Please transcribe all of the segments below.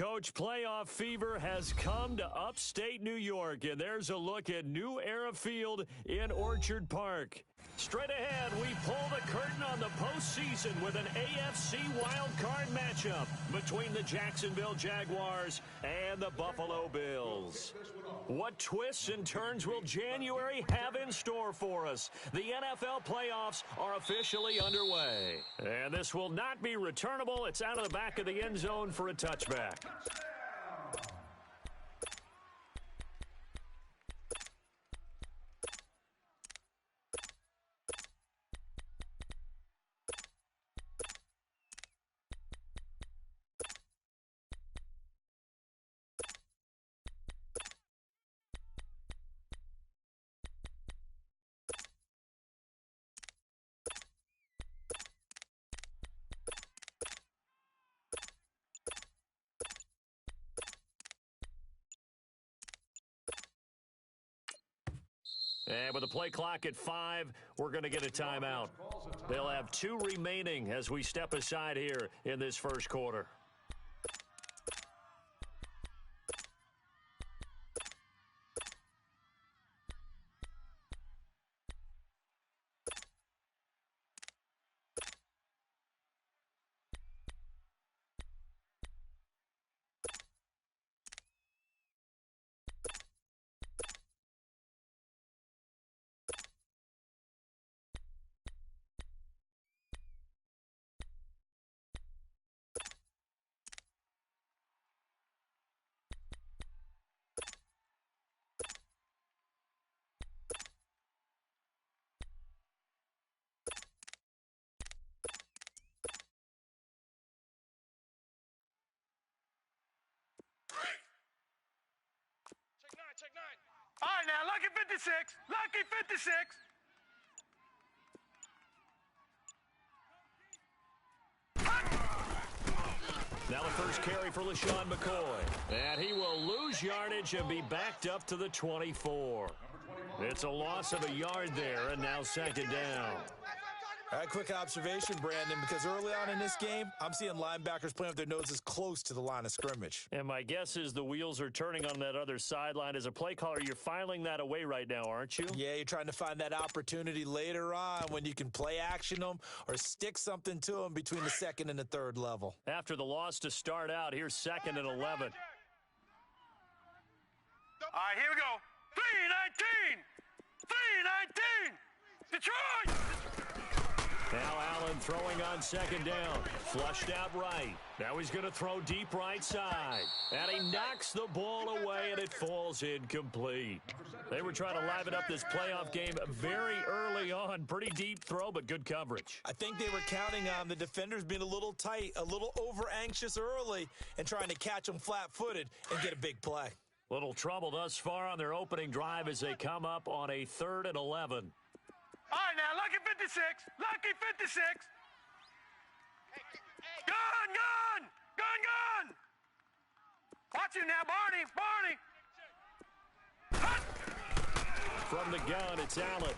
Coach, playoff fever has come to upstate New York, and there's a look at New Era Field in Orchard Park. Straight ahead, we pull the curtain on the postseason with an AFC wildcard matchup between the Jacksonville Jaguars and the Buffalo Bills. What twists and turns will January have in store for us? The NFL playoffs are officially underway. And this will not be returnable. It's out of the back of the end zone for a touchback. And with the play clock at 5, we're going to get a timeout. They'll have 2 remaining as we step aside here in this first quarter. Check 9. All right, now, lucky 56. Lucky 56. Now the first carry for LaShawn McCoy. And he will lose yardage and be backed up to the 24. It's a loss of a yard there, and now second down. All right, quick observation, Brandon, because early on in this game, I'm seeing linebackers playing with their noses close to the line of scrimmage. And my guess is the wheels are turning on that other sideline. As a play caller, you're filing that away right now, aren't you? Yeah, you're trying to find that opportunity later on when you can play action them or stick something to them between the second and the third level. After the loss to start out, here's 2nd and 11. All right, here we go. 3-19. 3-19. Detroit! Now Allen throwing on second down. Flushed out right. Now he's going to throw deep right side. And he knocks the ball away, and it falls incomplete. They were trying to liven up this playoff game very early on. Pretty deep throw, but good coverage. I think they were counting on the defenders being a little tight, a little over-anxious early, and trying to catch them flat-footed and get a big play. Little trouble thus far on their opening drive as they come up on a 3rd and 11. All right, now, lucky 56. Lucky 56. Gun, gun. Gun, gun. Watch him now, Barney. Barney. From the gun, it's Allen.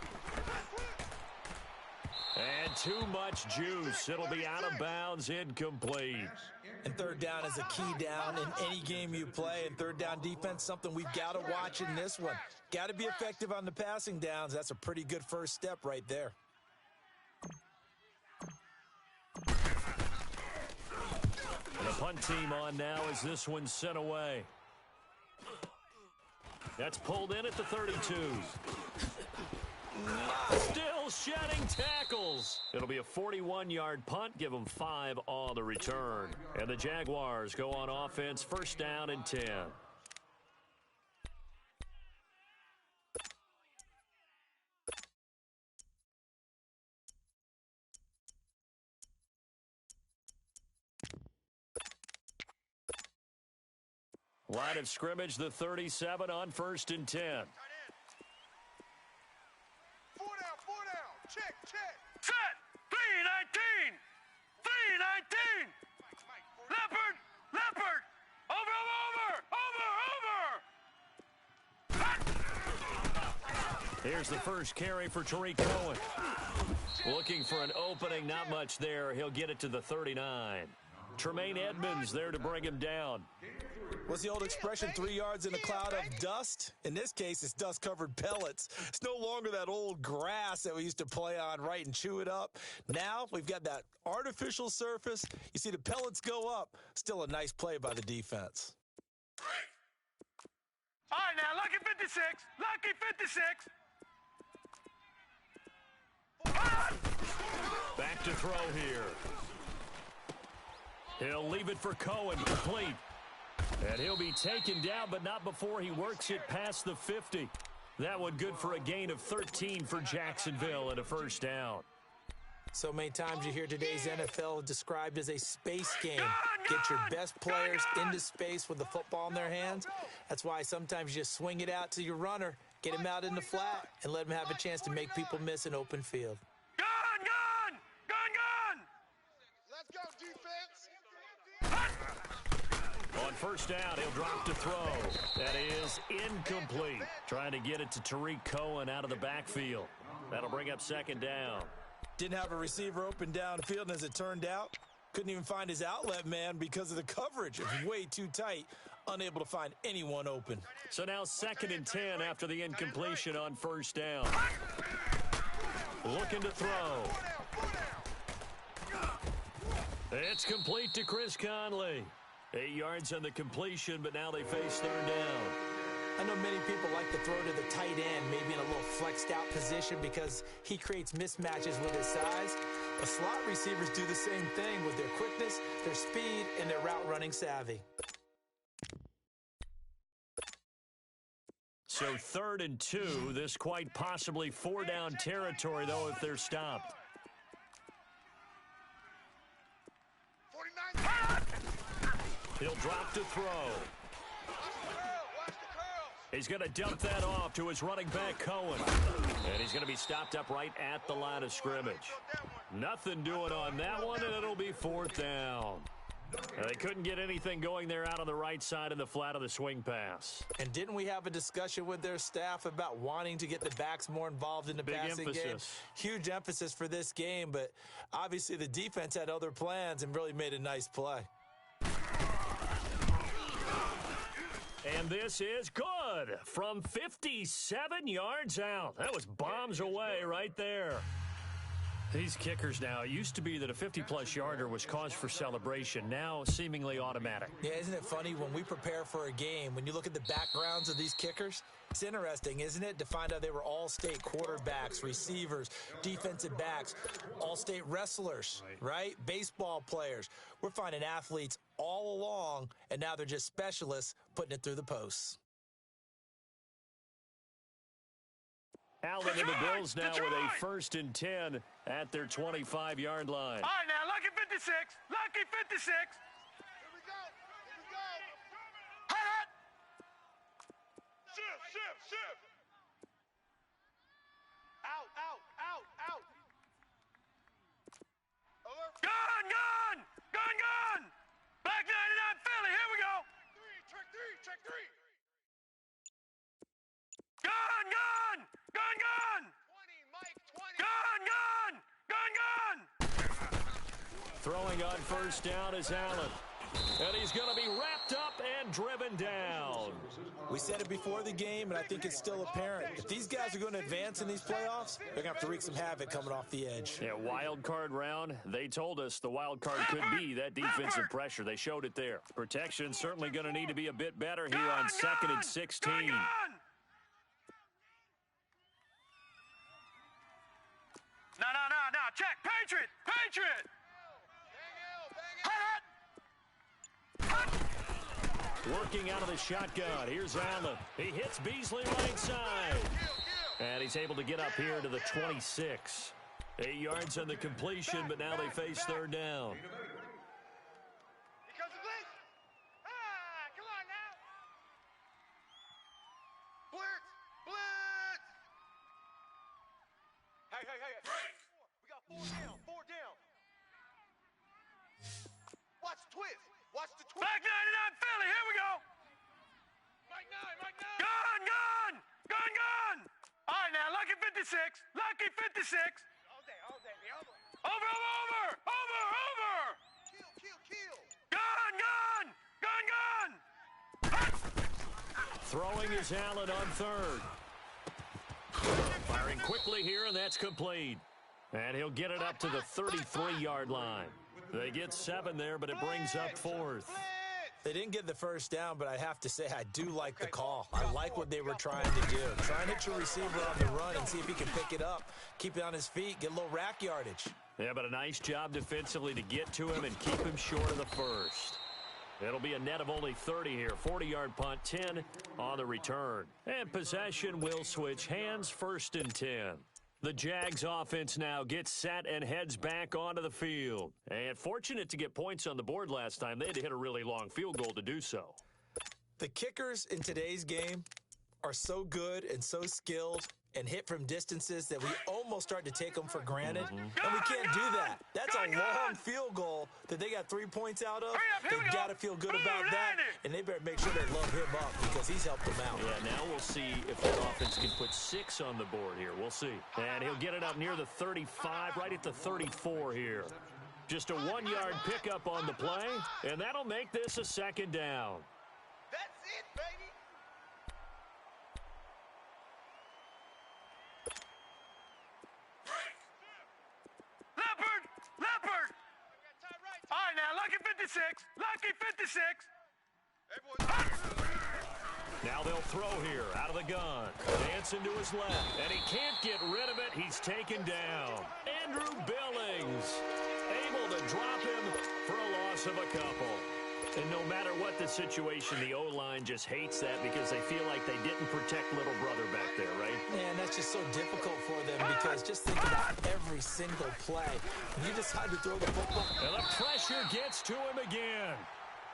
And too much juice. It'll be out of bounds, incomplete. And third down is a key down in any game you play. And third down defense, something we've got to watch in this one. Got to be effective on the passing downs. That's a pretty good first step right there. And the punt team on now as this one's sent away. That's pulled in at the 32. Still shedding tackles. It'll be a 41-yard punt. Give them 5 on the return. And the Jaguars go on offense, first down and 10. Line of scrimmage, the 37 on 1st and 10. 4 down. Check. Set. 3-19. 3-19. Leopard. Over. Here's the first carry for Tariq Cohen. Looking for an opening, not much there. He'll get it to the 39. Tremaine Edmonds there to bring him down. What's the old expression, 3 yards in a cloud of dust? In this case, it's dust-covered pellets. It's no longer that old grass that we used to play on, right, and chew it up. Now we've got that artificial surface. You see the pellets go up. Still a nice play by the defense. All right, now, lucky 56. Lucky 56. Back to throw here. He'll leave it for Cohen, complete. And he'll be taken down, but not before he works it past the 50. That one good for a gain of 13 for Jacksonville and a first down. So many times you hear today's NFL described as a space game. Get your best players into space with the football in their hands. That's why sometimes you just swing it out to your runner, get him out in the flat, and let him have a chance to make people miss an open field. Gun! Let's go, defense! On first down, he'll drop to throw. That is incomplete. Trying to get it to Tariq Cohen out of the backfield. That'll bring up second down. Didn't have a receiver open downfield, and as it turned out, couldn't even find his outlet man because of the coverage. It was way too tight, unable to find anyone open. So now 2nd and 10 after the incompletion on first down. Looking to throw. It's complete to Chris Conley. 8 yards on the completion, but now they face third down. I know many people like to throw to the tight end, maybe in a little flexed out position because he creates mismatches with his size. The slot receivers do the same thing with their quickness, their speed, and their route running savvy. So 3rd and 2, this quite possibly 4-down territory, though, if they're stopped. 49. He'll drop to throw. He's going to dump that off to his running back, Cohen. And he's going to be stopped up right at the line of scrimmage. Nothing doing on that one, and it'll be 4th down. They couldn't get anything going there out on the right side in the flat of the swing pass. And didn't we have a discussion with their staff about wanting to get the backs more involved in the passing game? Huge emphasis for this game, but obviously the defense had other plans and really made a nice play. And this is good from 57 yards out. That was bombs away right there. These kickers now, it used to be that a 50-plus yarder was cause for celebration, now seemingly automatic. Yeah, isn't it funny when we prepare for a game, when you look at the backgrounds of these kickers, it's interesting, isn't it, to find out they were all-state quarterbacks, receivers, defensive backs, all-state wrestlers, right? Baseball players. We're finding athletes all along, and now they're just specialists putting it through the posts. Allen and the Bills now with a 1st and 10 at their 25-yard line. All right, now, lucky 56. Lucky 56. Here we go. Hot. Shift. Out. Alert. Gun. Black 99 Philly, here we go. Check three. Gun. 20, Mike, 20. Gun. Throwing on first down is Allen. And he's going to be wrapped up and driven down. We said it before the game, and I think it's still apparent. If these guys are going to advance in these playoffs, they're going to have to wreak some havoc coming off the edge. Yeah, wild card round. They told us the wild card could be that defensive pressure. They showed it there. Protection certainly going to need to be a bit better here on 2nd and 16. Gun. No. Check. Patriot. Working out of the shotgun. Here's Allen. He hits Beasley right side. And he's able to get up here to the 26. 8 yards on the completion, but now they face third down. Because of this. Come on now. Blitz. Hey. We got 4 down. Watch the twist. Black 99 Philly, here we go. Mike 9. Gun. All right, now, lucky 56. All day. The other. Over. Kill. Throwing is Allen on third. Firing quickly here, and that's complete. And he'll get it up to the 33-yard line. They get 7 there, but it brings up 4th. They didn't get the first down, but I have to say I do like the call. I like what they were trying to do. Try and hit your receiver on the run and see if he can pick it up, keep it on his feet, get a little rack yardage. Yeah, but a nice job defensively to get to him and keep him short of the first. It'll be a net of only 30 here. 40-yard punt, 10 on the return. And possession will switch hands, 1st and 10. The Jags offense now gets set and heads back onto the field. And fortunate to get points on the board last time. They had to hit a really long field goal to do so. The kickers in today's game are so good and so skilled and hit from distances that we almost start to take them for granted. And we can't do that. That's a long field goal that they got 3 points out of. They've got to feel good about that, and they better make sure they love him up because he's helped them out. Yeah, now we'll see if that offense can put 6 on the board here. We'll see. And he'll get it up near the 35, right at the 34 here. Just a 1-yard pickup on the play, and that'll make this a 2nd down. That's it, baby. Leopard! All right, now, lucky 56. Lucky 56. Now they'll throw here out of the gun. Dancing to his left, and he can't get rid of it. He's taken down. Andrew Billings able to drop him for a loss of a couple. And no matter what the situation, the O-line just hates that because they feel like they didn't protect little brother back there, right? Man, that's just so difficult for them because just think about every single play. You decide to throw the football. And the pressure gets to him again.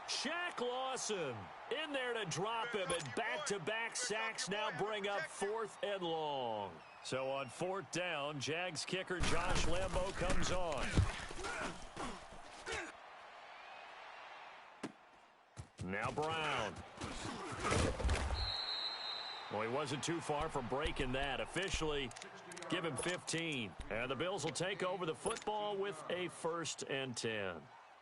Shaq Lawson in there to drop him, and back-to-back sacks now bring up 4th and long. So on 4th down, Jags kicker Josh Lambo comes on. Now Brown. Well, he wasn't too far from breaking that. Officially, give him 15. And the Bills will take over the football with a 1st and 10.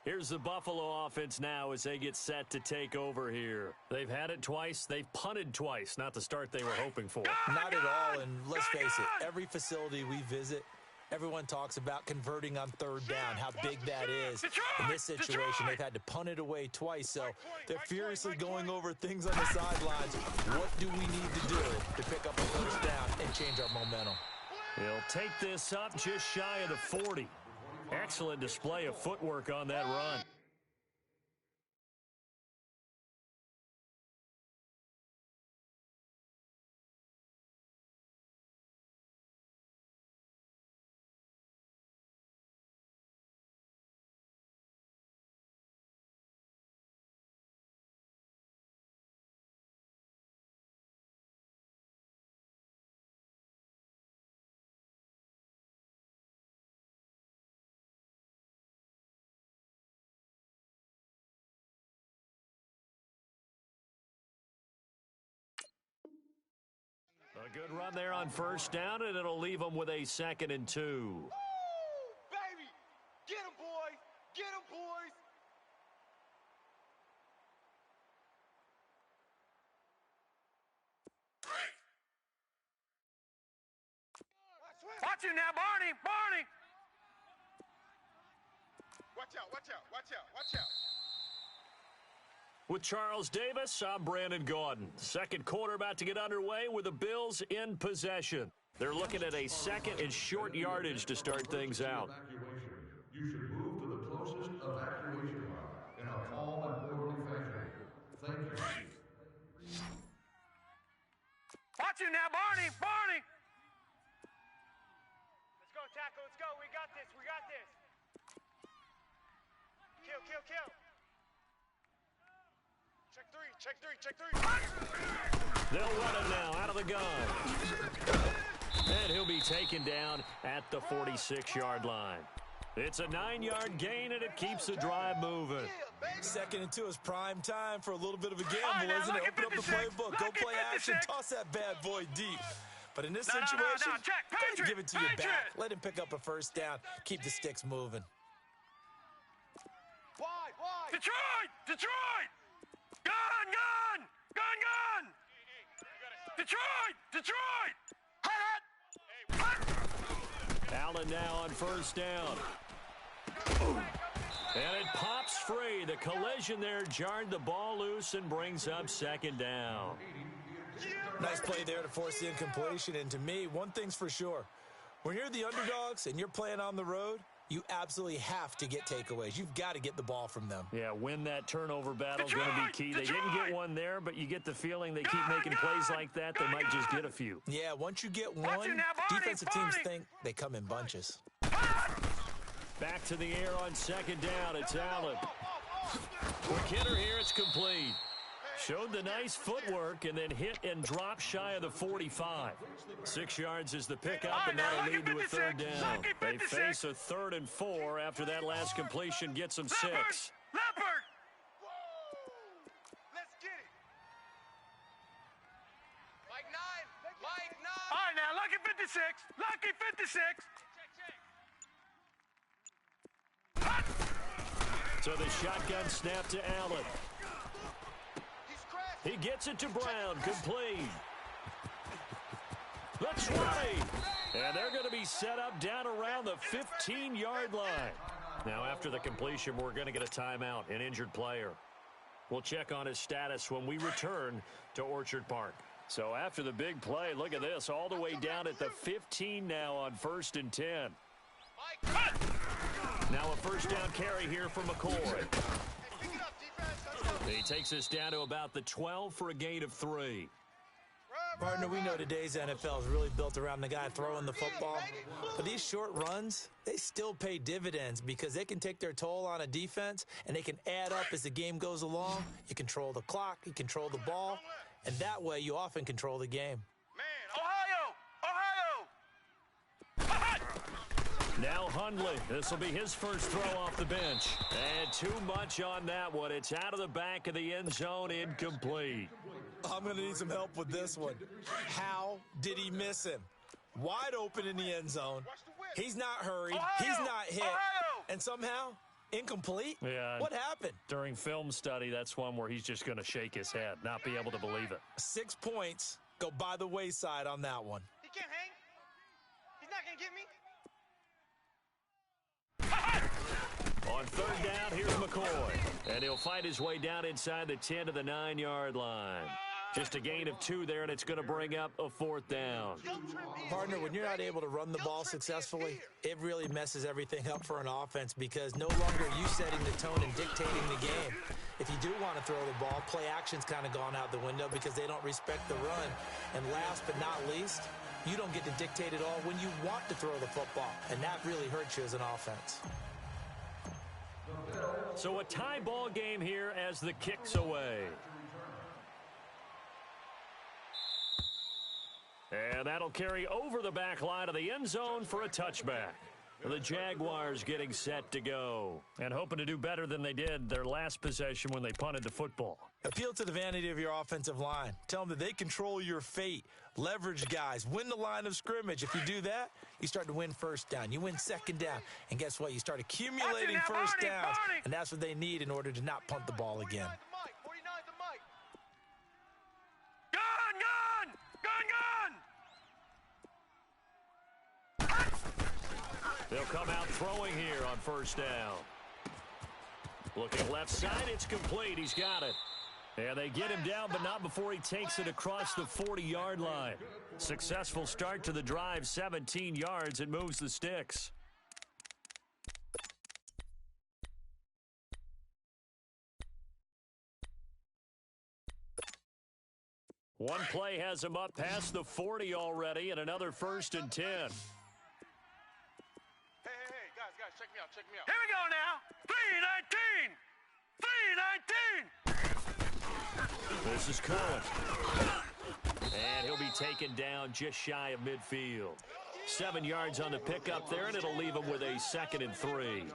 Here's the Buffalo offense now as they get set to take over here. They've had it twice. They've punted twice. Not the start they were hoping for. Not at all, and let's face it, every facility we visit, everyone talks about converting on 3rd down, how big that is. In this situation, they've had to punt it away twice, so they're furiously going over things on the sidelines. What do we need to do to pick up a 1st down and change our momentum? He'll take this up just shy of the 40. Excellent display of footwork on that run. A good run there on 1st down, and it'll leave them with a 2nd and 2. Woo, baby! Get him, boys! Get him, boys! Watch him now, Barney! Barney! Watch out, watch out, watch out, watch out. With Charles Davis, I'm Brandon Gaudin. 2nd quarter about to get underway with the Bills in possession. They're looking at a 2nd and short yardage to start things out. You should move to the closest evacuation line in a calm and orderly fashion. Thank you. Watch him now, Barney! Barney! Let's go, tackle, let's go. We got this, we got this. Kill, kill, kill. Check three, check three. They'll run it now out of the gun. And he'll be taken down at the 46-yard line. It's a 9-yard gain, and it keeps the drive moving. 2nd and 2 is prime time for a little bit of a gamble, isn't it? Open up the playbook, go play action, toss that bad boy deep. But in this situation, go ahead and give it to your back. Let him pick up a 1st down, keep the sticks moving. Wide! Detroit! Detroit! Gun! Gun! Gun! Gun! Detroit! Detroit! Allen now on first down. And it pops free. The collision there jarred the ball loose and brings up second down. Nice play there to force the incompletion. And to me, one thing's for sure. When you're the underdogs and you're playing on the road, you absolutely have to get takeaways. You've got to get the ball from them. Yeah, win that turnover battle is going to be key. They didn't get one there, but you get the feeling they keep making plays like that, they might just get a few. Yeah, once you get one, defensive teams think they come in bunches. Back to the air on second down. It's Allen. For Kidder here, it's complete. Showed the nice footwork and then hit and dropped shy of the 45. 6 yards is the pickup, and that'll lead to a third down. They face a 3rd and 4 after that last completion gets them 6. Leopard! Let's get it. Mike 9. Mike 9. All right, now, lucky 56. Lucky 56. So the shotgun snap to Allen. He gets it to Brown, complete. Let's ride. And they're going to be set up down around the 15-yard line. Now, after the completion, we're going to get a timeout, an injured player. We'll check on his status when we return to Orchard Park. So after the big play, look at this, all the way down at the 15 now on 1st and 10. Now a first down carry here for McCoy. He takes us down to about the 12 for a gain of 3. Partner, we know today's NFL is really built around the guy throwing the football. But these short runs, they still pay dividends because they can take their toll on a defense, and they can add up as the game goes along. You control the clock, you control the ball, and that way you often control the game. Now Hundley. This will be his first throw off the bench. And too much on that one. It's out of the back of the end zone, incomplete. I'm going to need some help with this one. How did he miss him? Wide open in the end zone. He's not hurried. He's not hit. And somehow, incomplete? Yeah. What happened? During film study, that's one where he's just going to shake his head, not be able to believe it. 6 points go by the wayside on that one. He can't hang. He's not going to get me. On 3rd down, here's McCoy. And he'll fight his way down inside the 10 to the 9-yard line. Just a gain of 2 there, and it's going to bring up a 4th down. Partner, when you're not able to run the ball successfully, it really messes everything up for an offense because no longer are you setting the tone and dictating the game. If you do want to throw the ball, play action's kind of gone out the window because they don't respect the run. And last but not least, you don't get to dictate it all when you want to throw the football, and that really hurts you as an offense. So a tie ball game here as the kick's away. And that'll carry over the back line of the end zone for a touchback. The Jaguars getting set to go and hoping to do better than they did their last possession when they punted the football. Appeal to the vanity of your offensive line. Tell them that they control your fate. Leverage guys. Win the line of scrimmage. If you do that, you start to win first down. You win second down. And guess what? You start accumulating first downs. And that's what they need in order to not punt the ball again. They'll come out throwing here on first down. Looking left side, it's complete. He's got it. And they get him down, but not before he takes it across the 40-yard line. Successful start to the drive, 17 yards. It moves the sticks. One play has him up past the 40 already, and another 1st and 10. Check me out, check me out. Here we go now. 3-19. 3-19. This is Cohen. And he'll be taken down just shy of midfield. 7 yards on the pickup there, and it'll leave him with a 2nd and 3.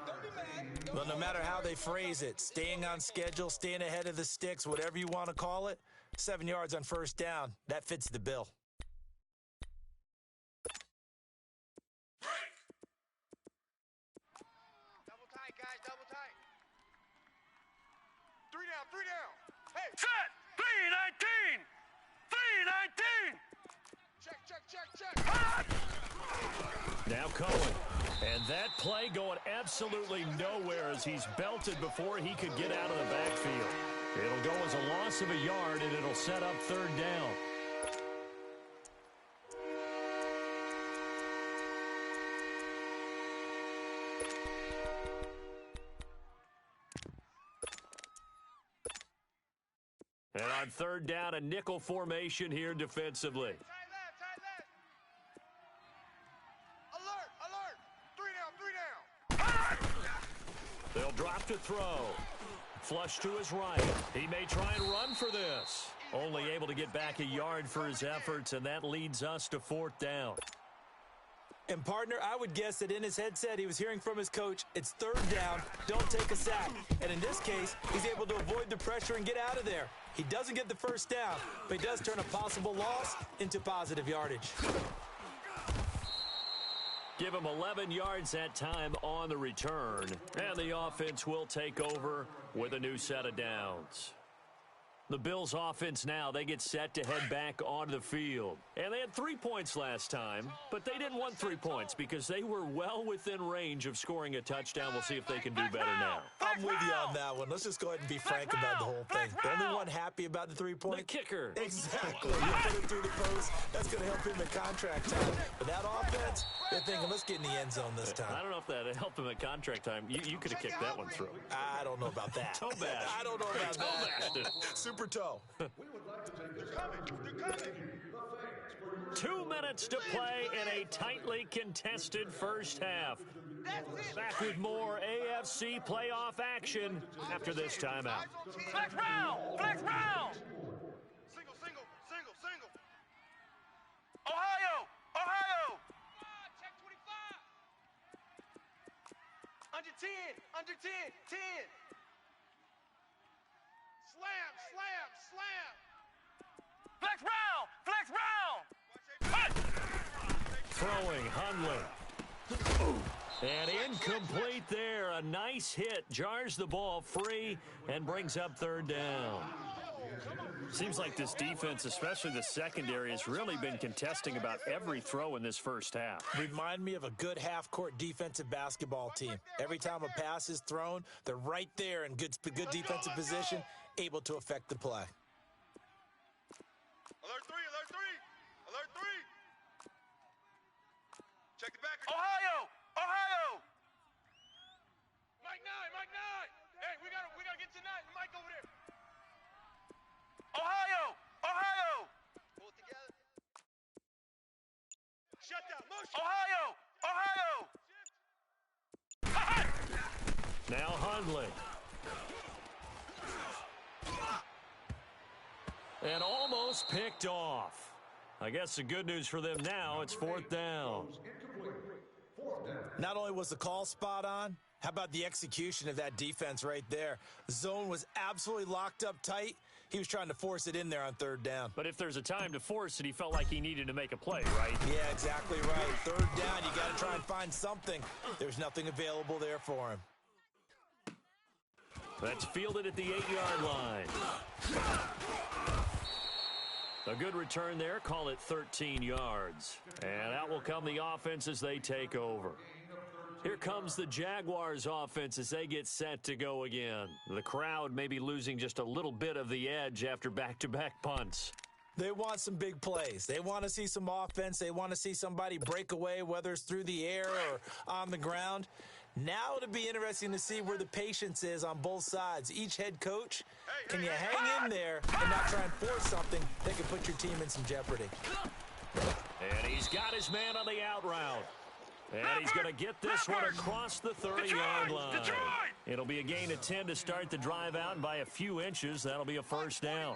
Well, no matter how they phrase it, staying on schedule, staying ahead of the sticks, whatever you want to call it, 7 yards on first down, that fits the bill. Three down. Hey. Set. 3-19. Now Cohen. And that play going absolutely nowhere as he's belted before he could get out of the backfield. It'll go as a loss of a yard, and it'll set up third down. And on third down, a nickel formation here defensively. They'll drop to throw. Flush to his right. He may try and run for this. Only able to get back a yard for his efforts, and that leads us to fourth down. And, partner, I would guess that in his headset he was hearing from his coach, it's third down, don't take a sack. And in this case, he's able to avoid the pressure and get out of there. He doesn't get the first down, but he does turn a possible loss into positive yardage. Give him 11 yards that time on the return. And the offense will take over with a new set of downs. The Bills offense now, they get set to head back onto the field. And they had 3 points last time, but they didn't want 3 points because they were well within range of scoring a touchdown. We'll see if they can do better now. I'm with you on that one. Let's just go ahead and be frank about the whole thing. The only one happy about the 3-point? The kicker. Exactly. You put it through the post. That's going to help him at contract time. But that offense, they're thinking, let's get in the end zone this time. I don't know if that helped him at contract time. You could have kicked that one through. I don't know about that. Toe bash. I don't know about that. Super toe. 2 minutes to play in a tightly contested first half. Back with more AFC playoff action after this timeout. Flex round! Flex round! Single, single, single, single. Ohio! Ohio! Check 25. Under 10, under 10, 10. Slam, slam, slam. Flex round! Flex round! Throwing, Hundley. And incomplete there. A nice hit. Jars the ball free and brings up third down. Seems like this defense, especially the secondary, has really been contesting about every throw in this first half. Remind me of a good half-court defensive basketball team. Every time a pass is thrown, they're right there in good defensive position, able to affect the play. Alert 3, alert 3, alert 3. Check the back. Ohio, Ohio. Mike 9, Mike 9. Hey, we gotta get to 9. Mike over there. Ohio, Ohio. Pull it together. Shut down, motion. Ohio, Ohio. Now Hundley. And almost picked off. I guess the good news for them now, it's fourth down. Not only was the call spot on, how about the execution of that defense right there? The zone was absolutely locked up tight. He was trying to force it in there on third down. But if there's a time to force it, he felt like he needed to make a play, right? Yeah, exactly right. Third down, you got to try and find something. There's nothing available there for him. That's fielded at the 8-yard line. A good return there. Call it 13 yards. And out will come the offense as they take over. Here comes the Jaguars offense as they get set to go again. The crowd may be losing just a little bit of the edge after back-to-back punts. They want some big plays. They want to see some offense. They want to see somebody break away, whether it's through the air or on the ground. Now it'll be interesting to see where the patience is on both sides. Each head coach, can you hang in there and not try and force something that could put your team in some jeopardy? And he's got his man on the out route. And he's going to get this one across the 30-yard line. It'll be a gain of 10 to start the drive out, and by a few inches, that'll be a first down.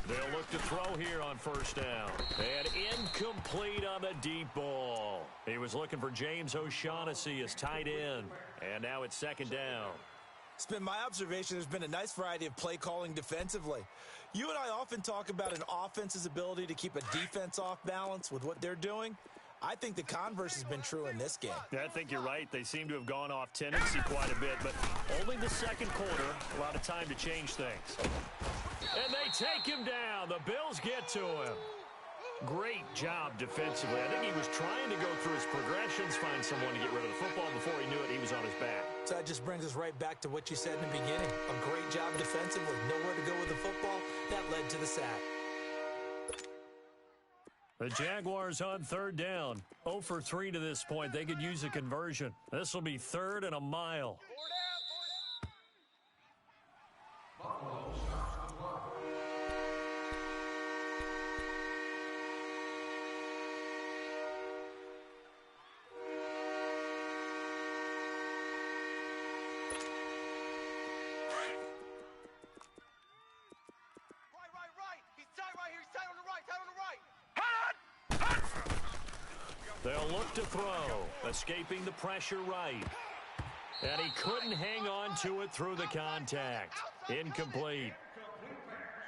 They'll look to throw here on first down. And incomplete on the deep ball. He was looking for James O'Shaughnessy as tight end. And now it's second down. It's been my observation there's been a nice variety of play calling defensively. You and I often talk about an offense's ability to keep a defense off balance with what they're doing. I think the converse has been true in this game. Yeah, I think you're right. They seem to have gone off tendency quite a bit, but only the second quarter, a lot of time to change things. And they take him down. The Bills get to him. Great job defensively. I think he was trying to go through his progressions, find someone to get rid of the football. Before he knew it, he was on his back. So that just brings us right back to what you said in the beginning. A great job defensively. Nowhere to go with the football. That led to the sack. The Jaguars on third down. 0 for 3 to this point. They could use a conversion. This will be 3rd and a mile. They'll look to throw, escaping the pressure right. And he couldn't hang on to it through the contact. Incomplete.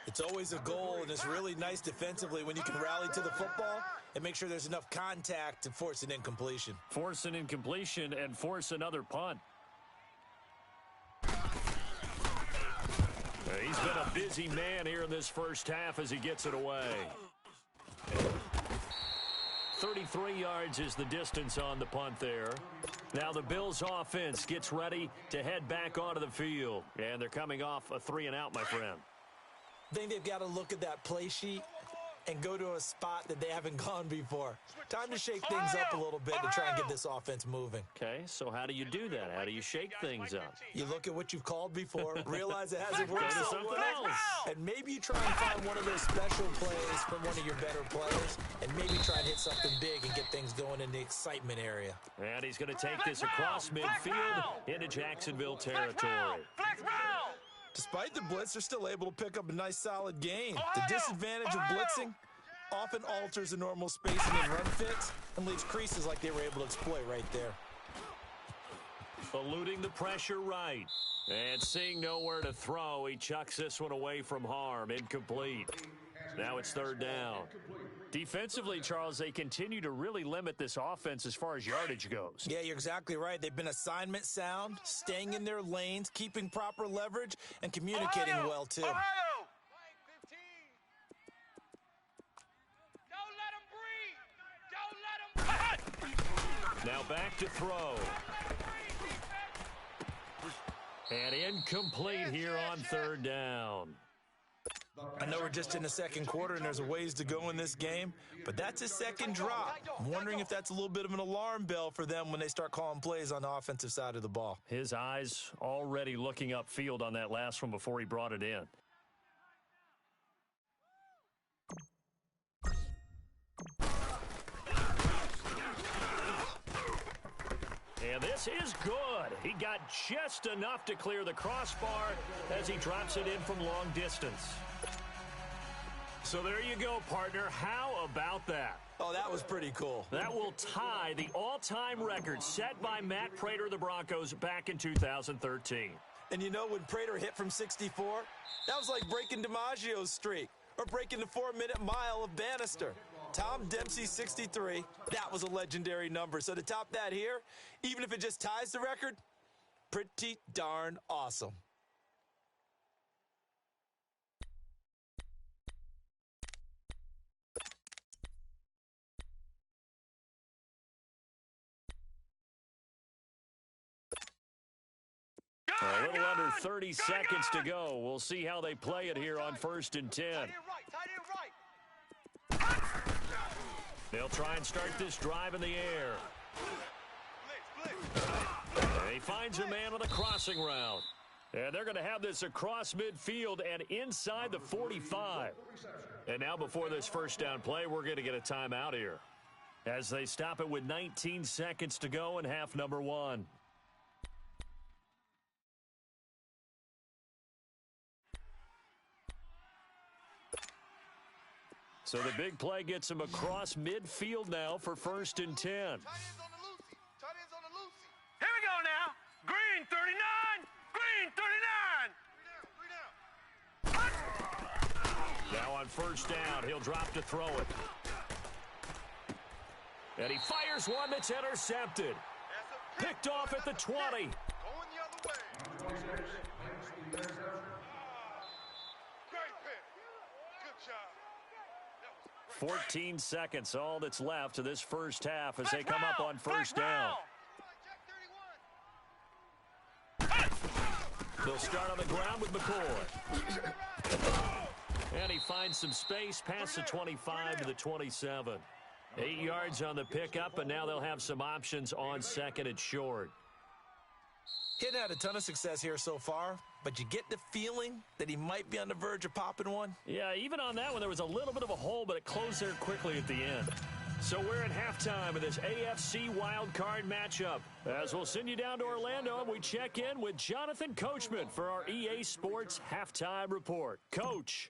It's always a goal, and it's really nice defensively when you can rally to the football and make sure there's enough contact to force an incompletion. Force an incompletion and force another punt. He's been a busy man here in this first half as he gets it away. 33 yards is the distance on the punt there. Now the Bills offense gets ready to head back onto the field. And they're coming off a 3-and-out, my friend. I think they've got to look at that play sheet and go to a spot that they haven't gone before. Time to shake things up a little bit to try and get this offense moving. Okay, so how do you do that? How do you shake things up? You look at what you've called before, realize it hasn't worked so well, and maybe you try and find one of those special plays from one of your better players, and maybe try and hit something big and get things going in the excitement area. And he's going to take this across midfield into Jacksonville territory. Despite the blitz, they're still able to pick up a nice, solid gain. The disadvantage of blitzing often alters the normal spacing and run fits and leaves creases like they were able to exploit right there. Eluding the pressure right. And seeing nowhere to throw, he chucks this one away from harm. Incomplete. Now it's 3rd down. Defensively, Charles, they continue to really limit this offense as far as yardage goes. Yeah, you're exactly right. They've been assignment sound, staying in their lanes, keeping proper leverage, and communicating well, too. Ohio! Now back to throw. And incomplete here on 3rd down. I know we're just in the second quarter and there's a ways to go in this game, but that's a second drop. I'm wondering if that's a little bit of an alarm bell for them when they start calling plays on the offensive side of the ball. His eyes already looking upfield on that last one before he brought it in. And this is good. He got just enough to clear the crossbar as he drops it in from long distance. So there you go, partner. How about that? Oh, that was pretty cool. That will tie the all-time record set by Matt Prater of the Broncos back in 2013. And you know, when Prater hit from 64, that was like breaking DiMaggio's streak or breaking the 4-minute mile of Bannister. Tom Dempsey's 63, that was a legendary number. So to top that here, even if it just ties the record, pretty darn awesome. A little under 30 seconds to go. We'll see how they play it here on 1st and 10. They'll try and start this drive in the air. And he finds a man on a crossing route. And they're going to have this across midfield and inside the 45. And now before this first down play, we're going to get a timeout here as they stop it with 19 seconds to go in half number 1. So the big play gets him across midfield now for 1st and 10. Here we go now. Green 39. Green 39. Now on 1st down, he'll drop to throw it. And he fires one that's intercepted. Picked off at the 20. Going the other way. 26 makes the interception. Great pick. Good job. 14 seconds, all that's left of this first half as they come up on first down. They'll start on the ground with McCoy. And he finds some space past the 25 to the 27. 8 yards on the pickup, and now they'll have some options on second and short. He hadn't had a ton of success here so far, but you get the feeling that he might be on the verge of popping one. Yeah, even on that one, there was a little bit of a hole, but it closed there quickly at the end. So we're at halftime of this AFC wildcard matchup. As we'll send you down to Orlando, and we check in with Jonathan Coachman for our EA Sports Halftime Report. Coach.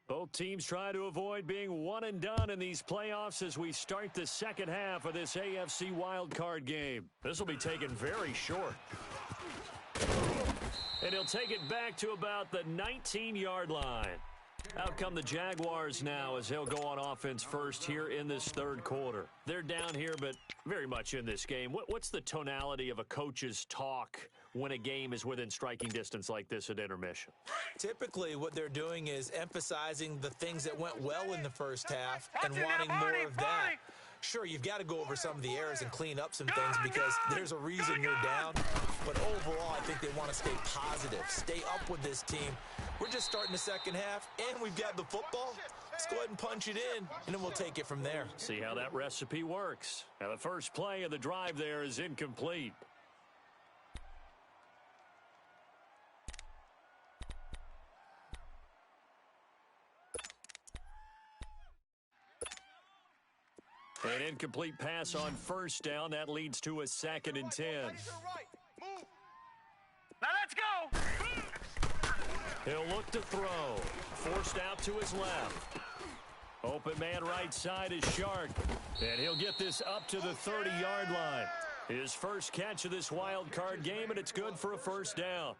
Both teams try to avoid being one and done in these playoffs as we start the second half of this AFC wildcard game. This will be taken very short. And he'll take it back to about the 19-yard line. Out come the Jaguars now as they'll go on offense first here in this third quarter. They're down here, but very much in this game. What's the tonality of a coach's talk when a game is within striking distance like this at intermission? Typically, what they're doing is emphasizing the things that went well in the first half and wanting more of that. Sure, you've got to go over some of the errors and clean up some things because there's a reason you're down. But overall, I think they want to stay positive, stay up with this team. We're just starting the second half, and we've got the football. Let's go ahead and punch it in, and then we'll take it from there. See how that recipe works. Now, the first play of the drive there is incomplete. An incomplete pass on first down. That leads to a 2nd and 10. Now let's go. He'll look to throw. Forced out to his left. Open man right side is Shark. And he'll get this up to the 30-yard line. His first catch of this wild card game, and it's good for a first down.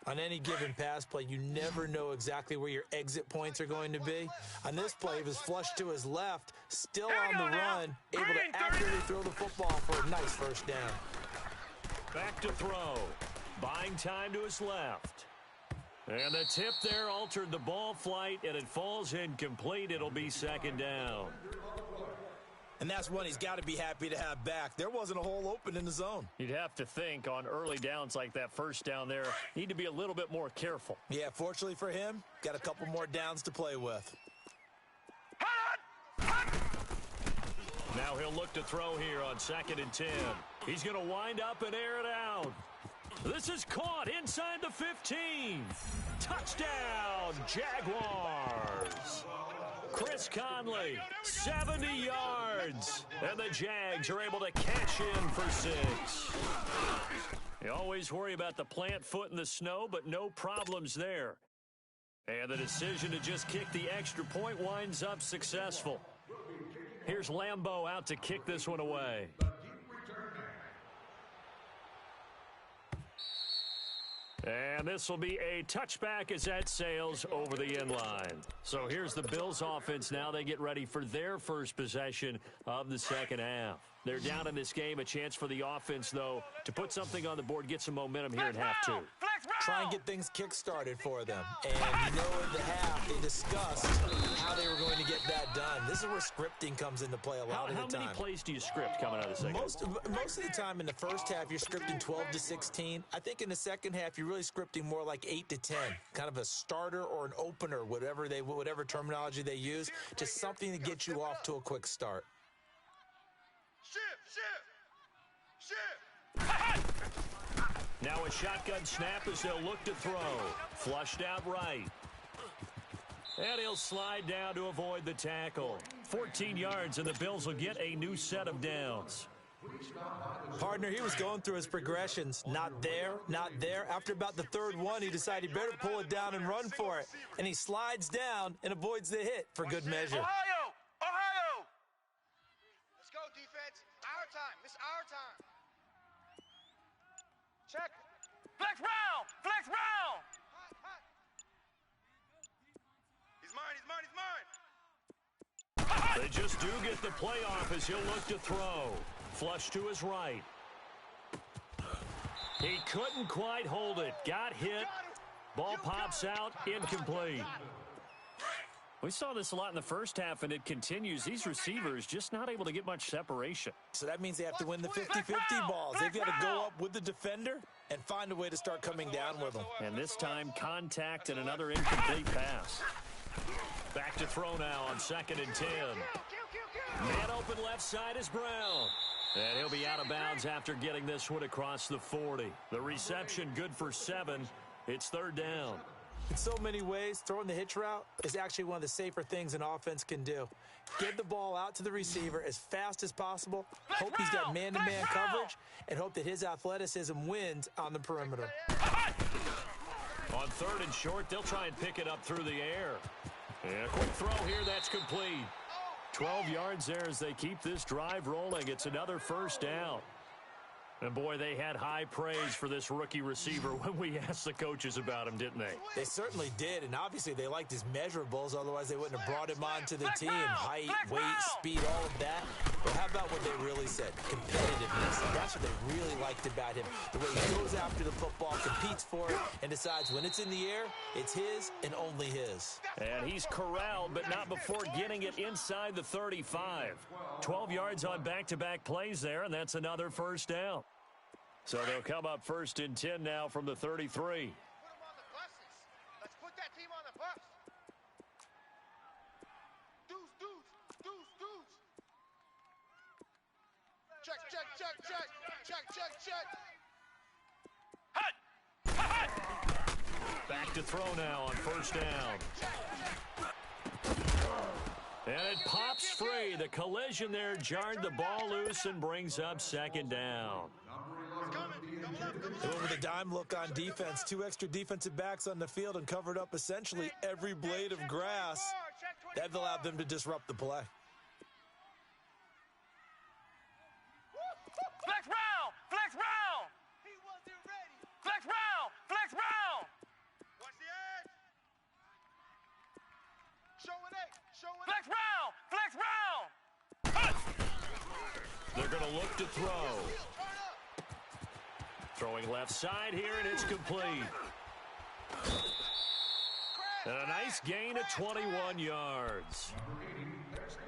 On any given pass play, you never know exactly where your exit points are going to be. On this play, he was flushed to his left, still on the run, able to accurately throw the football for a nice first down. Back to throw. Buying time to his left. And the tip there altered the ball flight, and it falls incomplete. It'll be 2nd down. And that's one he's got to be happy to have back. There wasn't a hole open in the zone. You'd have to think on early downs like that first down there, need to be a little bit more careful. Yeah, fortunately for him, got a couple more downs to play with. Now he'll look to throw here on 2nd and 10. He's going to wind up and air it out. This is caught inside the 15. Touchdown, Jaguars. Chris Conley, 70 yards. And the Jags are able to cash in for 6. You always worry about the plant foot in the snow, but no problems there. And the decision to just kick the extra point winds up successful. Here's Lambeau out to kick this one away. And this will be a touchback as that sails over the end line. So here's the Bills offense now. They get ready for their first possession of the second half. They're down in this game. A chance for the offense, though, to put something on the board, get some momentum here at half 2. Try and get things kick-started for them. And in the half, they discussed how they were going to get that done. This is where scripting comes into play a lot of the time. How many plays do you script coming out of the second? Most of the time in the first half, you're scripting 12 to 16. I think in the second half, you're really scripting more like 8 to 10. Kind of a starter or an opener, whatever terminology they use. Just something to get you off to a quick start. Now a shotgun snap as they'll look to throw. Flushed out right. And he'll slide down to avoid the tackle. 14 yards, and the Bills will get a new set of downs. Partner, he was going through his progressions. Not there, not there. After about the third one, he decided he better pull it down and run for it. And he slides down and avoids the hit for good measure. Ohio! Let's go, defense. Our time. It's our time. Check. Flex round! Flex round! He's mine, he's mine, he's mine! They just do get the playoff as he'll look to throw. Flush to his right. He couldn't quite hold it. Got hit. Ball pops out. Incomplete. We saw this a lot in the first half, and it continues. These receivers just not able to get much separation. So that means they have to win the 50-50 balls. They've got to go up with the defender and find a way to start coming down with them. And this time, contact and another incomplete pass. Back to throw now on 2nd and 10. Man open left side is Brown. And he'll be out of bounds after getting this one across the 40. The reception good for 7. It's 3rd down. In so many ways, throwing the hitch route is actually one of the safer things an offense can do. Get the ball out to the receiver as fast as possible, hope he's got man-to-man coverage, and hope that his athleticism wins on the perimeter. On 3rd and short, they'll try and pick it up through the air. And a quick throw here, that's complete. 12 yards there as they keep this drive rolling. It's another 1st down. And, boy, they had high praise for this rookie receiver when we asked the coaches about him, didn't they? They certainly did, and obviously they liked his measurables. Otherwise, they wouldn't have brought him onto the team. Height, weight, speed, all of that. But how about what they really said? Competitiveness. That's what they really liked about him. The way he goes after the football, competes for it, and decides when it's in the air, it's his and only his. And he's corralled, but not before getting it inside the 35. 12 yards on back-to-back plays there, and that's another 1st down. So they'll come up 1st and 10 now from the 33. Put them on the buses. Let's put that team on the bus. Deuce. Check. Hut. Back to throw now on 1st down. And it pops free. The collision there jarred the ball loose and brings up 2nd down. With a dime look on defense, 2 extra defensive backs on the field and covered up essentially every blade of grass. That allowed them to disrupt the play. Flex round. He wasn't ready. Flex round. Watch the edge. Show it. Flex round. They're going to look to throw. Throwing left side here, and it's complete. And a nice gain of 21 yards.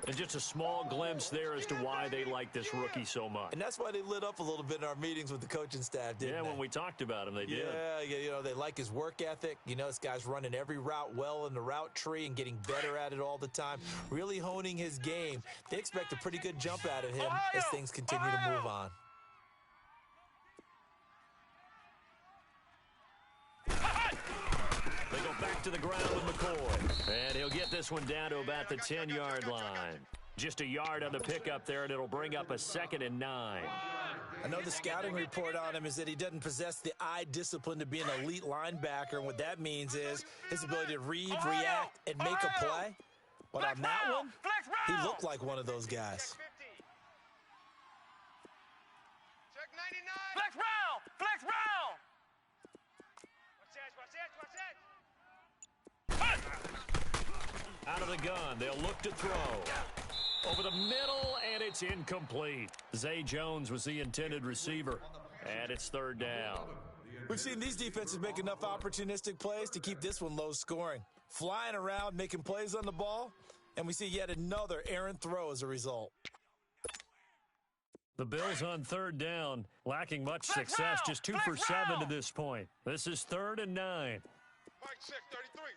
And just a small glimpse there as to why they like this rookie so much. And that's why they lit up a little bit in our meetings with the coaching staff, didn't they? Yeah, when we talked about him, they did. Yeah, they like his work ethic. This guy's running every route well in the route tree and getting better at it all the time, really honing his game. They expect a pretty good jump out of him as things continue to move on. They go back to the ground with McCoy. And he'll get this one down to about the 10-yard line. Just a yard on the pickup there, and it'll bring up a 2nd and 9. I know the scouting report on him is that he doesn't possess the eye discipline to be an elite linebacker, and what that means is his ability to read, react, and make a play. But on that one, he looked like one of those guys. Check 99. Flex round. Out of the gun, they'll look to throw. Over the middle, and it's incomplete. Zay Jones was the intended receiver, and it's 3rd down. We've seen these defenses make enough opportunistic plays to keep this one low scoring. Flying around, making plays on the ball, and we see yet another errant throw as a result. The Bills on 3rd down, lacking much success, just 2 for 7 to this point. This is 3rd and 9. Mike check 33.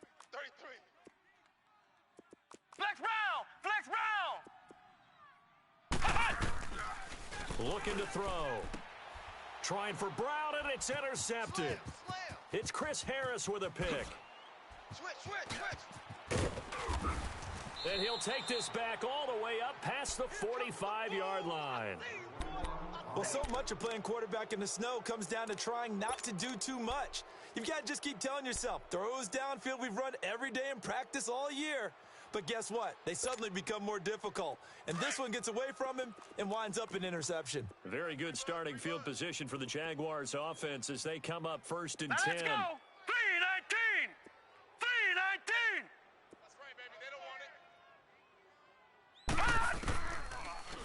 Flex round. Looking to throw. Trying for Brown, and it's intercepted. It's Chris Harris with a pick. Switch. And he'll take this back all the way up past the 45-yard line. Well, so much of playing quarterback in the snow comes down to trying not to do too much. You've got to just keep telling yourself, throws downfield we've run every day in practice all year. But guess what? They suddenly become more difficult. And this one gets away from him and winds up an interception. Very good starting field position for the Jaguars offense as they come up 1st and 10. Let's go. 3-19. That's right, baby. They don't want it.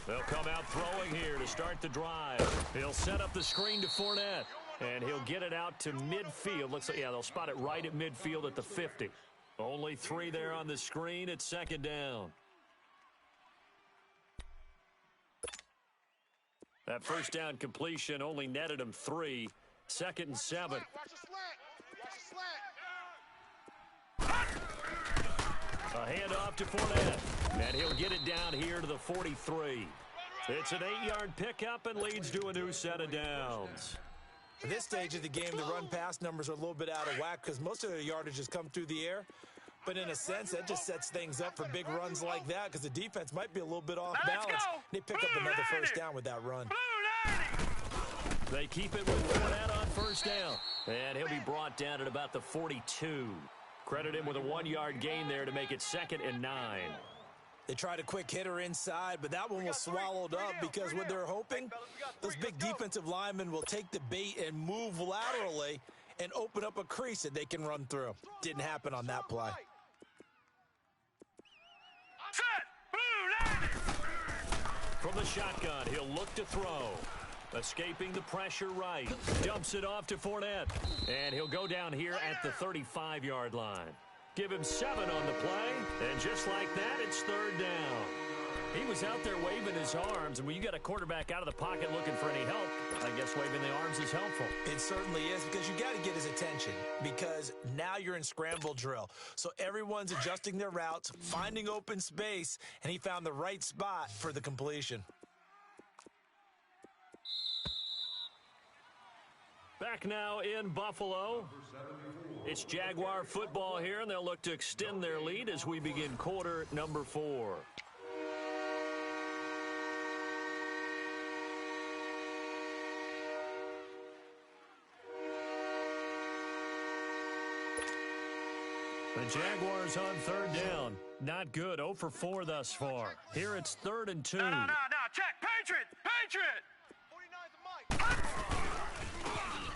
They'll come out throwing here to start the drive. He'll set up the screen to Fournette, and he'll get it out to midfield. Looks like, yeah, they'll spot it right at midfield at the 50. Only 3 there on the screen at second down. That first down completion only netted him 3. 2nd and 7. Watch the slant. A handoff to Fournette, and he'll get it down here to the 43. It's an 8-yard pickup and leads to a new set of downs. At this stage of the game, the run-pass numbers are a little bit out of whack because most of their yardage has come through the air. But in a sense, that just sets things up for big runs like that because the defense might be a little bit off balance. They pick up another first down with that run. They keep it with Fournette on first down, and he'll be brought down at about the 42. Credit him with a 1-yard gain there to make it 2nd and 9. They tried a quick hitter inside, but that one was swallowed up because what they're hoping, those big defensive linemen will take the bait and move laterally and open up a crease that they can run through. Didn't happen on that play. From the shotgun, he'll look to throw. Escaping the pressure right. Dumps it off to Fournette. And he'll go down here at the 35-yard line. Give him 7 on the play. And just like that, it's 3rd down. He was out there waving his arms. And when you got a quarterback out of the pocket looking for any help, I guess waving the arms is helpful. It certainly is because you got to get his attention because now you're in scramble drill. So everyone's adjusting their routes, finding open space, and he found the right spot for the completion. Back now in Buffalo. It's Jaguar football here, and they'll look to extend their lead as we begin quarter number 4. The Jaguars on 3rd down. Not good. 0 for 4 thus far. Here it's 3rd and 2. No, check. Patriot.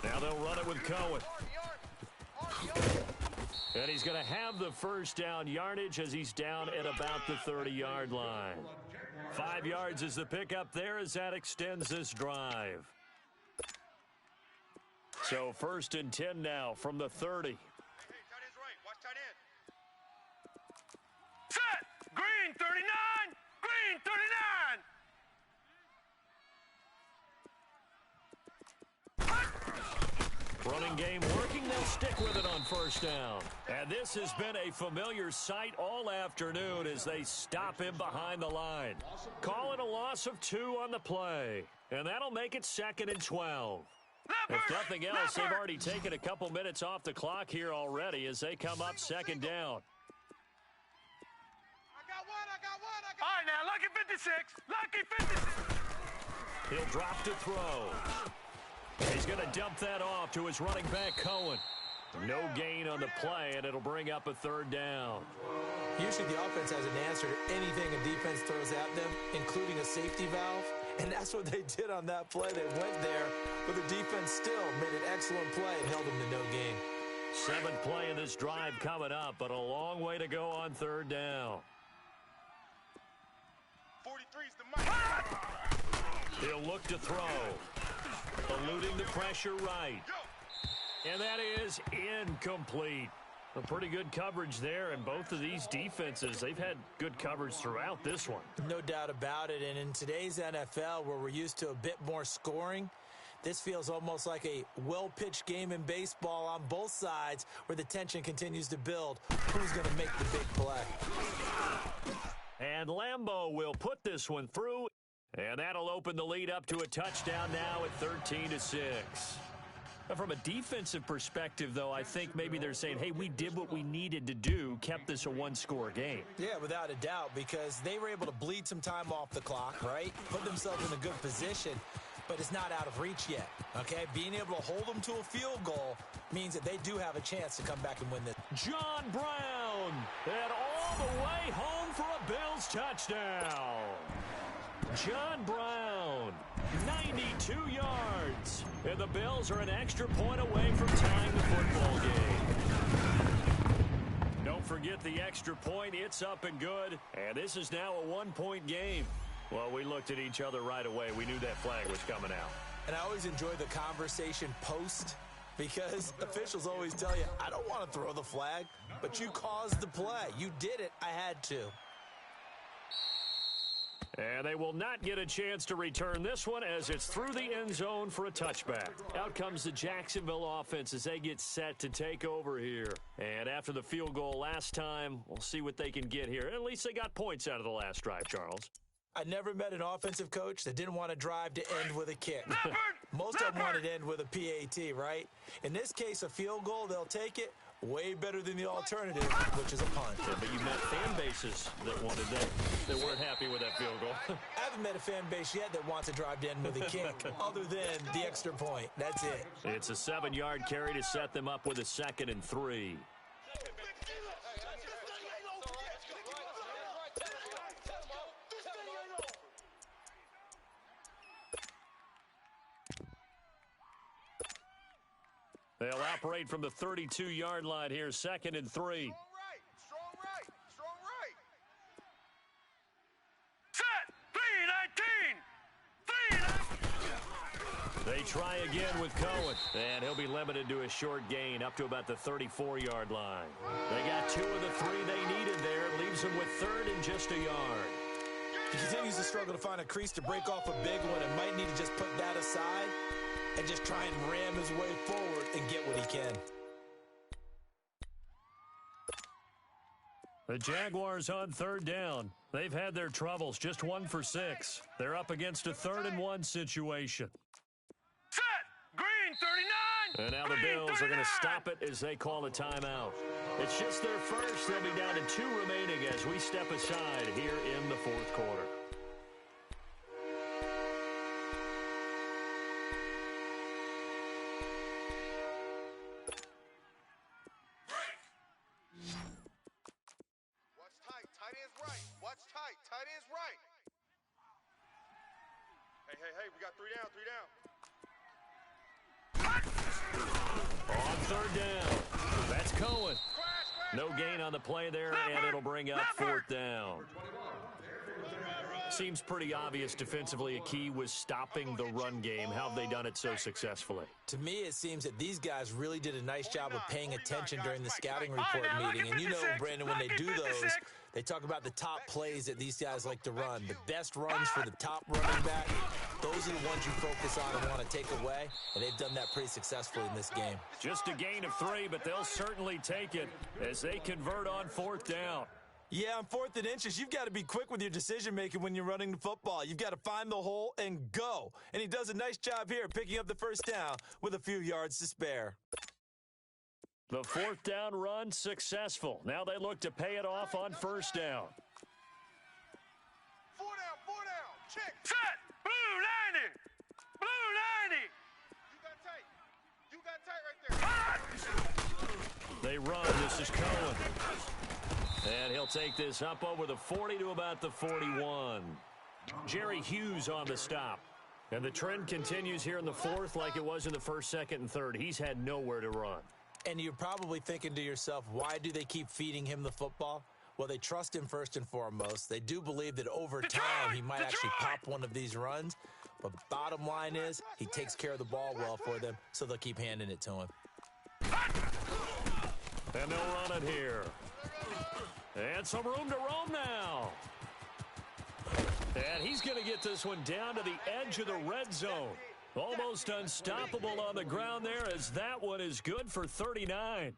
Now they'll run it with Cohen. And he's going to have the first down yardage as he's down at about the 30-yard line. 5 yards is the pickup there as that extends this drive. So 1st and 10 now from the 30. Hey, tight end's right. Watch tight end. Set. Green 39. Green 39. Running game working, they'll stick with it on first down. And this has been a familiar sight all afternoon as they stop him behind the line. Call it a loss of 2 on the play. And that'll make it 2nd and 12. If nothing else, they've already taken a couple minutes off the clock here already as they come up 2nd down. I got one. All right, now, lucky 56. Lucky 56. He'll drop to throw. He's going to dump that off to his running back, Cohen. No gain on the play, and it'll bring up a 3rd down. Usually the offense has an answer to anything a defense throws at them, including a safety valve. And that's what they did on that play. They went there, but the defense still made an excellent play and held them to no gain. 7th play in this drive coming up, but a long way to go on 3rd down. 43's the mic. He'll look to throw. Eluding the pressure right. And that is incomplete. A pretty good coverage there, and both of these defenses, they've had good coverage throughout this one. No doubt about it, and in today's NFL, where we're used to a bit more scoring, this feels almost like a well-pitched game in baseball on both sides where the tension continues to build. Who's going to make the big play? And Lambeau will put this one through, and that'll open the lead up to a touchdown now at 13-6. From a defensive perspective, though, I think maybe they're saying, hey, we did what we needed to do, kept this a 1-score game. Yeah, without a doubt, because they were able to bleed some time off the clock, right? Put themselves in a good position, but it's not out of reach yet, okay? Being able to hold them to a field goal means that they do have a chance to come back and win this. John Brown, and all the way home for a Bills touchdown. John Brown, 92 yards. And the Bills are an extra point away from tying the football game. Don't forget the extra point. It's up and good. And this is now a 1-point game. Well, we looked at each other right away. We knew that flag was coming out. And I always enjoy the conversation post because officials always tell you, I don't want to throw the flag, but you caused the play. You did it. I had to. And they will not get a chance to return this one as it's through the end zone for a touchback. Out comes the Jacksonville offense as they get set to take over here. And after the field goal last time, we'll see what they can get here. At least they got points out of the last drive, Charles. I never met an offensive coach that didn't want to drive to end with a kick. Most of them wanted to end with a PAT, right? In this case, a field goal, they'll take it. Way better than the alternative, which is a punt. Yeah, but you met fan bases that wanted that weren't happy with that field goal. I haven't met a fan base yet that wants to drive to end with a kick, other than the extra point. That's it. It's a 7-yard carry to set them up with a 2nd and 3. They'll operate from the 32-yard line here, 2nd and 3. Strong right, strong right, strong right. Set, 3-19, 3-19. They try again with Cohen, and he'll be limited to a short gain up to about the 34-yard line. They got 2 of the 3 they needed there. It leaves them with 3rd and just a yard. He continues to struggle to find a crease to break off a big one and might need to just put that aside and just try and ram his way forward and get what he can. The Jaguars on 3rd down. They've had their troubles, just 1 for 6. They're up against a 3rd and 1 situation. Set, green 39. And now the Bills are going to stop it as they call a timeout. It's just their first. They'll be down to 2 remaining as we step aside here in the 4th quarter. Hey, we got 3 down. On 3rd down, that's Cohen. No gain on the play there, and it'll bring up 4th down. Seems pretty obvious defensively a key was stopping the run game. How have they done it so successfully? To me, it seems that these guys really did a nice job of paying attention during the scouting report meeting. And you know, Brandon, when they do those, they talk about the top plays that these guys like to run. The best runs for the top running back, those are the ones you focus on and want to take away. And they've done that pretty successfully in this game. Just a gain of 3, but they'll certainly take it as they convert on 4th down. Yeah, on 4th and inches, you've got to be quick with your decision-making when you're running the football. You've got to find the hole and go. And he does a nice job here picking up the 1st down with a few yards to spare. The 4th down run successful. Now they look to pay it off on 1st down. 4 down, check. Set, blue 90. You got tight right there. They run. This is Cohen. And he'll take this up over the 40 to about the 41. Jerry Hughes on the stop. And the trend continues here in the 4th like it was in the 1st, 2nd, and 3rd. He's had nowhere to run. And you're probably thinking to yourself, why do they keep feeding him the football? Well, they trust him first and foremost. They do believe that over time he might actually pop one of these runs. But bottom line is he takes care of the ball well for them, so they'll keep handing it to him. And they'll run it here. And some room to roam now. And he's going to get this one down to the edge of the red zone. Almost unstoppable on the ground there as that one is good for 39.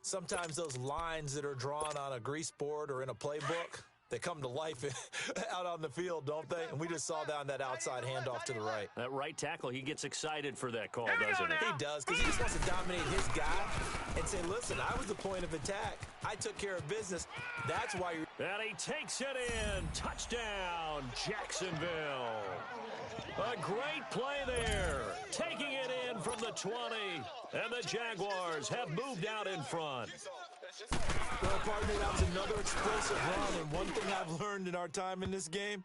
Sometimes those lines that are drawn on a grease board or in a playbook, they come to life out on the field, don't they? And we just saw down that outside handoff to the right. That right tackle, he gets excited for that call, doesn't he? He does, because he just wants to dominate his guy and say, listen, I was the point of attack. I took care of business. That's why you're... And he takes it in. Touchdown, Jacksonville. A great play there. Taking it in from the 20. And the Jaguars have moved out in front. Well, partner, that was another explosive run. And one thing I've learned in our time in this game,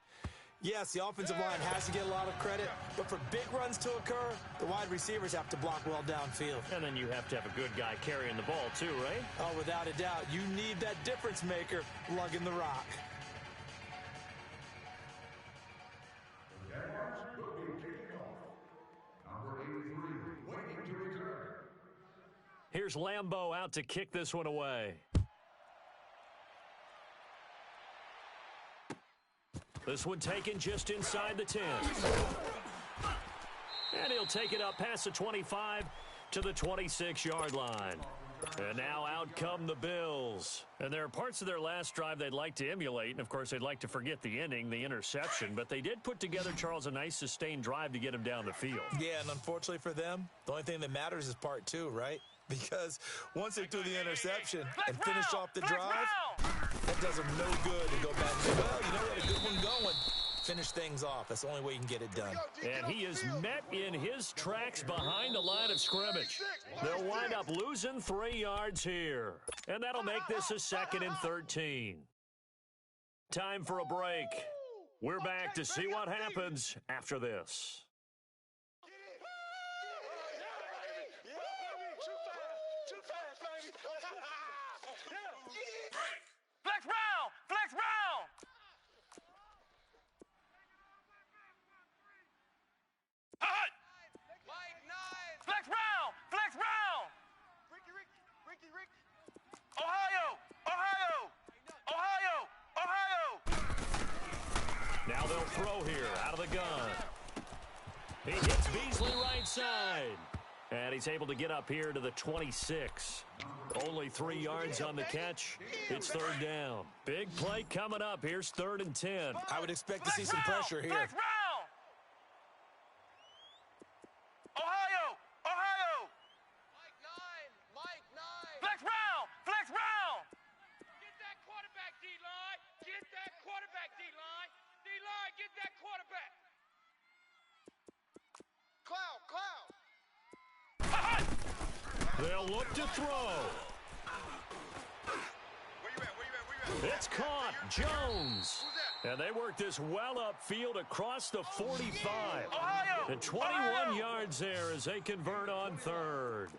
yes, the offensive line has to get a lot of credit, but for big runs to occur, the wide receivers have to block well downfield. And then you have to have a good guy carrying the ball too, right? Oh, without a doubt. You need that difference maker lugging the rock. Here's Lambeau out to kick this one away. This one taken just inside the 10. And he'll take it up past the 25 to the 26-yard line. And now out come the Bills. And there are parts of their last drive they'd like to emulate. And, of course, they'd like to forget the ending, the interception. But they did put together, Charles, a nice sustained drive to get him down the field. Yeah, and unfortunately for them, the only thing that matters is part two, right? Because once they threw the interception and finished off the drive, that does them no good to go back and say, well, you know what, a good one going. Finish things off. That's the only way you can get it done. And he is met in his tracks behind the line of scrimmage. They'll wind up losing 3 yards here. And that'll make this a 2nd and 13. Time for a break. We're back to see what happens after this. Flex round! Flex round! Hot! Flex round! Flex round! Ricky. Ohio! Now they'll throw here out of the gun. He hits Beasley right side. And he's able to get up here to the 26. Only 3 yards on the catch. It's 3rd down. Big play coming up. Here's 3rd and 10. I would expect to see some pressure here. Flex round! Ohio! Mike 9! Flex round! Get that quarterback, D-line! Get that quarterback, D-line! D-line, get that quarterback! Cloud! They'll look to throw. Where you at? It's caught. Jones. And they work this well upfield across the 45. Ohio! And 21 yards there as they convert on 3rd.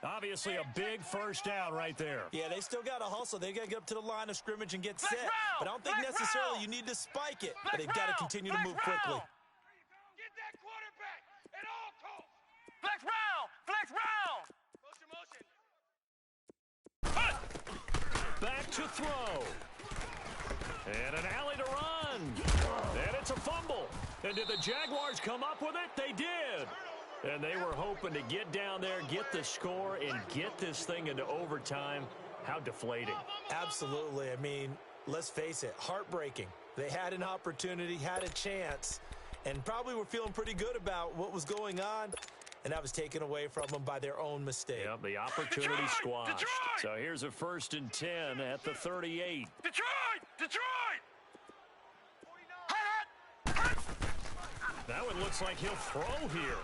Obviously a big first down right there. Yeah, they still got to hustle. They got to get up to the line of scrimmage and get Flex set. round! But I don't think Flex necessarily round! you need to spike it. Flex But they've got to round! continue to Flex move quickly. round! Get that quarterback at all costs! Flex round! Motion! Back to throw. And an alley to run. And it's a fumble. And did the Jaguars come up with it? They did. And they were hoping to get down there, get the score, and get this thing into overtime. How deflating. Absolutely. I mean, let's face it, heartbreaking. They had an opportunity, had a chance, and probably were feeling pretty good about what was going on, and that was taken away from them by their own mistake. Yep, the opportunity Detroit! squashed. Detroit! So here's a 1st and 10 at the 38. Detroit! That one looks like he'll throw here.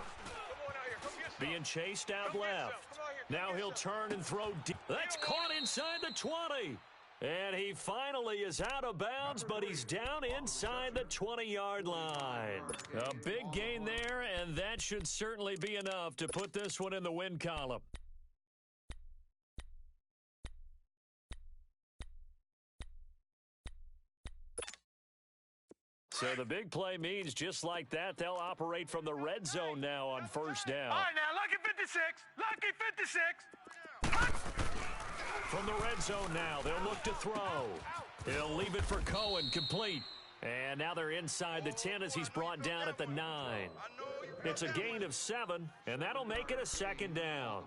Being chased out left. Now he'll turn and throw deep. That's caught inside the 20. And he finally is out of bounds, but he's down inside the 20-yard line. A big gain there, and that should certainly be enough to put this one in the win column. So the big play means just like that, they'll operate from the red zone now on 1st down. All right, now, lucky 56. From the red zone now, they'll look to throw. He'll leave it for Cohen, complete. And now they're inside the 10 as he's brought down at the 9. It's a gain of 7, and that'll make it a 2nd down.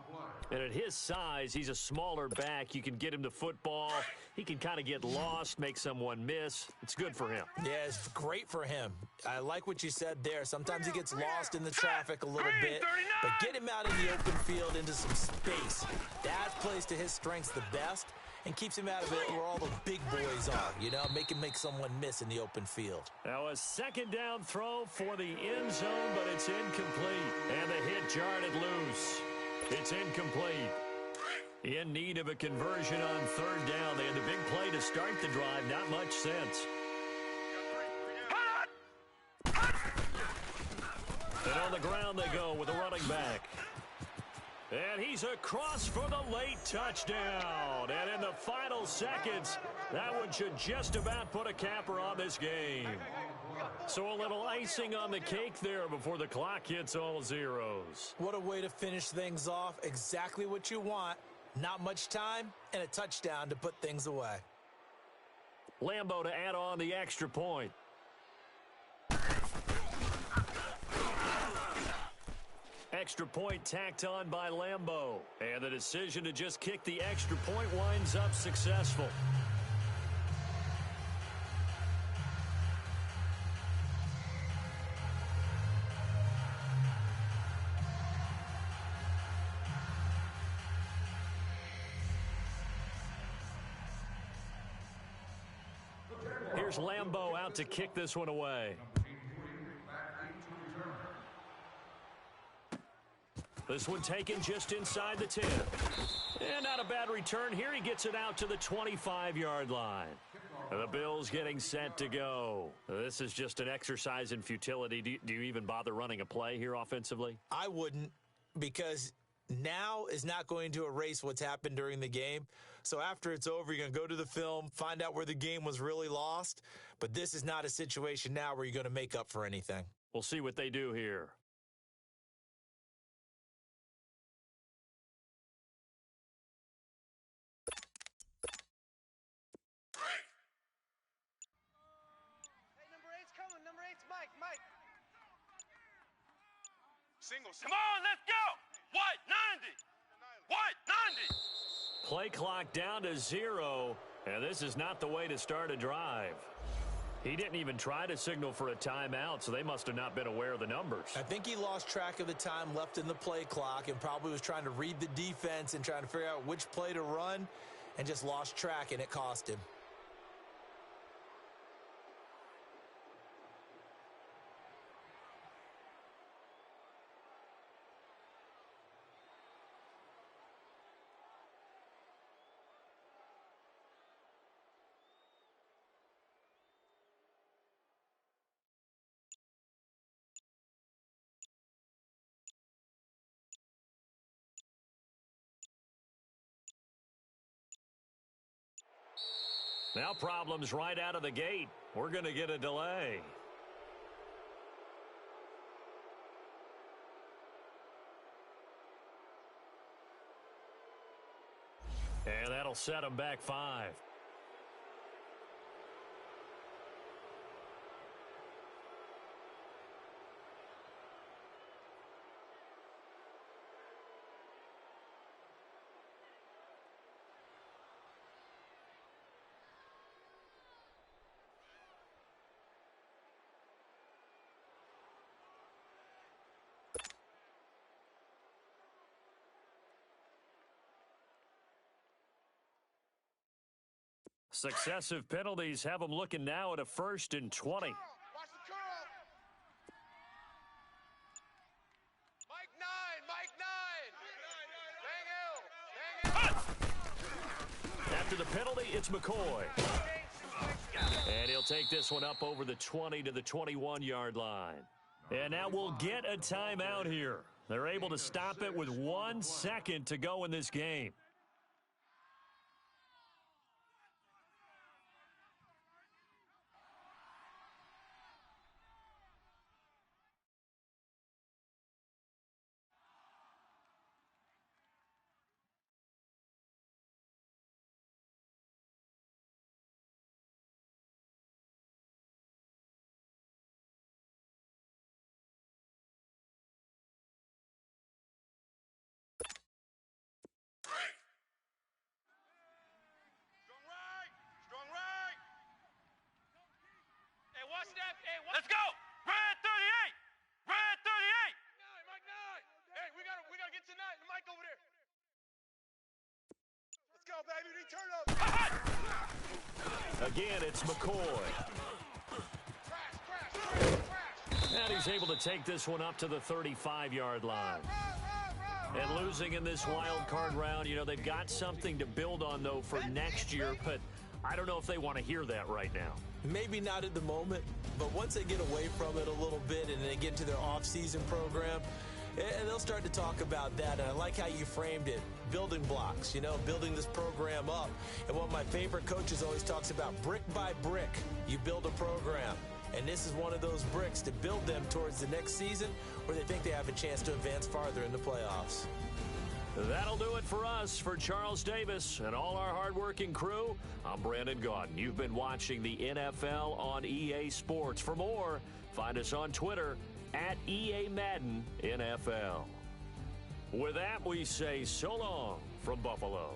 And at his size, he's a smaller back. You can get him the football. He can kind of get lost, make someone miss. It's good for him. Yeah, it's great for him. I like what you said there. Sometimes he gets lost in the traffic a little bit, but get him out in the open field into some space. That plays to his strengths the best and keeps him out of it where all the big boys are, you know, make him make someone miss in the open field. Now a 2nd down throw for the end zone, but it's incomplete. And the hit jarred it loose. It's incomplete. In need of a conversion on 3rd down. They had the big play to start the drive. Not much sense. And on the ground they go with a running back. And he's across for the late touchdown. And in the final seconds, that one should just about put a capper on this game. So a little icing on the cake there before the clock hits all zeros. What a way to finish things off. Exactly what you want. Not much time and a touchdown to put things away. Lambo to add on the extra point. Extra point tacked on by Lambo. And the decision to just kick the extra point winds up successful. Here's Lambo out to kick this one away. This one taken just inside the 10. And not a bad return here. He gets it out to the 25-yard line. The Bills getting set to go. This is just an exercise in futility. Do you even bother running a play here offensively? I wouldn't, because now is not going to erase what's happened during the game. So after it's over, you're going to go to the film, find out where the game was really lost. But this is not a situation now where you're going to make up for anything. We'll see what they do here. Singles. Come on, let's go. What? 90. What? 90. Play clock down to 0, and this is not the way to start a drive. He didn't even try to signal for a timeout, so they must have not been aware of the numbers. I think he lost track of the time left in the play clock and probably was trying to read the defense and trying to figure out which play to run and just lost track, and it cost him. Now problems right out of the gate. We're going to get a delay. And that'll set them back 5. Successive penalties have them looking now at a 1st and 20. Watch the curl. Mike 9. Bang Hill. After the penalty, it's McCoy. And he'll take this one up over the 20 to the 21-yard line. And now we'll get a timeout here. They're able to stop it with 1 second to go in this game. Let's go! Red 38! Red 38! Mike 9! Hey, we gotta get tonight. Mike over there. Let's go, baby. Return up. Again, it's McCoy. Crash. And he's able to take this one up to the 35-yard line. And losing in this wild card round, you know, they've got something to build on, though, for next year. But I don't know if they want to hear that right now. Maybe not at the moment, but once they get away from it a little bit and they get into their off-season program, and they'll start to talk about that. And I like how you framed it, building blocks, you know, building this program up. And what my favorite coaches always talks about, brick by brick, you build a program. And this is one of those bricks to build them towards the next season where they think they have a chance to advance farther in the playoffs. That'll do it for us. For Charles Davis and all our hardworking crew, I'm Brandon Gaudin. You've been watching the NFL on EA Sports. For more, find us on Twitter at EA Madden NFL. With that, we say so long from Buffalo.